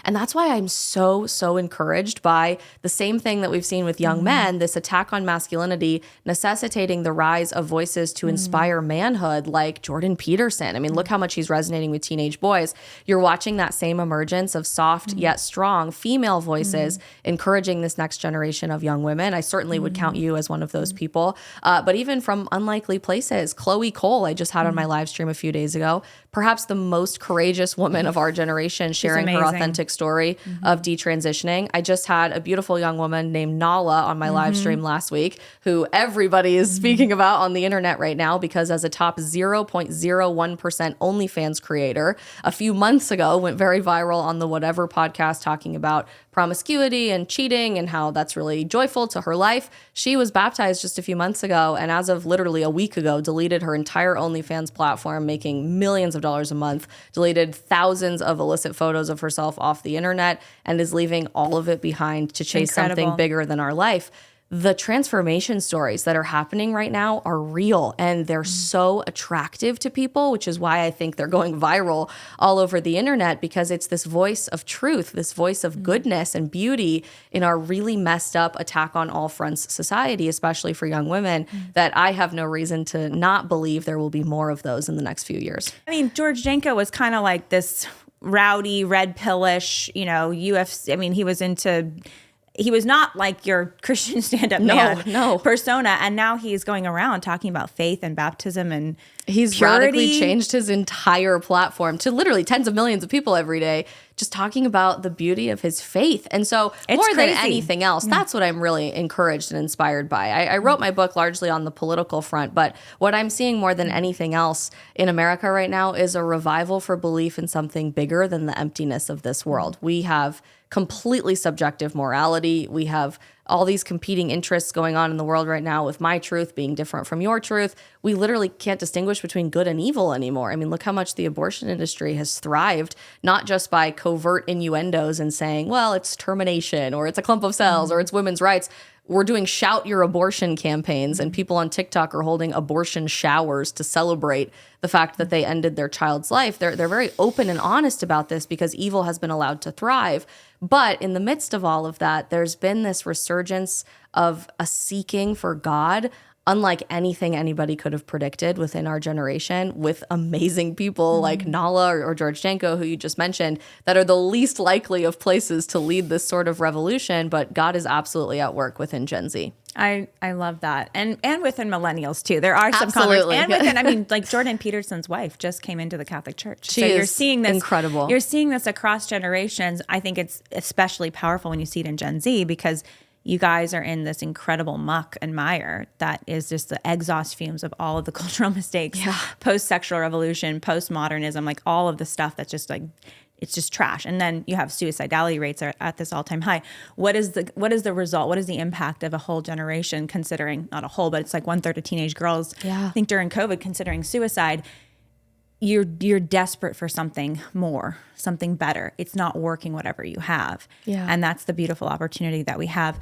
And that's why I'm so encouraged by the same thing that we've seen with young men, this attack on masculinity necessitating the rise of voices to inspire manhood like Jordan Peterson. I mean, look how much he's resonating with teenage boys. You're watching that same emergence of soft yet strong female voices encouraging this next generation of young women. I certainly would count you as one of those people. But even from unlikely places, Chloe Cole, I just had on my live stream a few days ago, perhaps the most courageous woman of our generation, sharing her authentic story of detransitioning. I just had a beautiful young woman named Nala on my live stream last week, who everybody is speaking about on the internet right now because as a top 0.01% OnlyFans creator, a few months ago went very viral on the Whatever podcast talking about promiscuity and cheating and how that's really joyful to her life. She was baptized just a few months ago, and as of literally a week ago, deleted her entire OnlyFans platform, making millions of dollars a month, deleted thousands of illicit photos of herself off the internet, and is leaving all of it behind to chase something bigger than our life. The transformation stories that are happening right now are real, and they're so attractive to people, which is why I think they're going viral all over the internet, because it's this voice of truth, this voice of goodness and beauty in our really messed up attack on all fronts society, especially for young women, that I have no reason to not believe there will be more of those in the next few years. I mean, George Janko was kind of like this rowdy, red pillish, UFC. I mean, he was not like your Christian stand-up man persona. And now he's going around talking about faith and baptism and he's purity. Radically changed his entire platform to literally tens of millions of people every day, just talking about the beauty of his faith. And so more than anything else, that's what I'm really encouraged and inspired by. I wrote my book largely on the political front, but what I'm seeing more than anything else in America right now is a revival for belief in something bigger than the emptiness of this world. We have completely subjective morality. We have all these competing interests going on in the world right now, with my truth being different from your truth. We literally can't distinguish between good and evil anymore. I mean, look how much the abortion industry has thrived, not just by covert innuendos and saying, well, it's termination or it's a clump of cells or it's women's rights. We're doing shout your abortion campaigns, and people on TikTok are holding abortion showers to celebrate the fact that they ended their child's life. They're very open and honest about this because evil has been allowed to thrive. But in the midst of all of that, there's been this resurgence of a seeking for God, unlike anything anybody could have predicted within our generation, with amazing people like Nala or George Janko, who you just mentioned, that are the least likely of places to lead this sort of revolution. But God is absolutely at work within Gen Z. I love that. And within millennials too. There are some converts. And within, I mean, like Jordan Peterson's wife just came into the Catholic Church. She is you're seeing this incredible. You're seeing this across generations. I think it's especially powerful when you see it in Gen Z, because you guys are in this incredible muck and mire that is just the exhaust fumes of all of the cultural mistakes, post-sexual revolution, post-modernism, like all of the stuff that's just like, it's just trash. And then you have suicidality rates are at this all-time high. What is the result? What is the impact of a whole generation, considering, not a whole, but it's like 1/3 of teenage girls, I think during COVID, considering suicide? You're desperate for something more, something better. It's not working, whatever you have. And that's the beautiful opportunity that we have.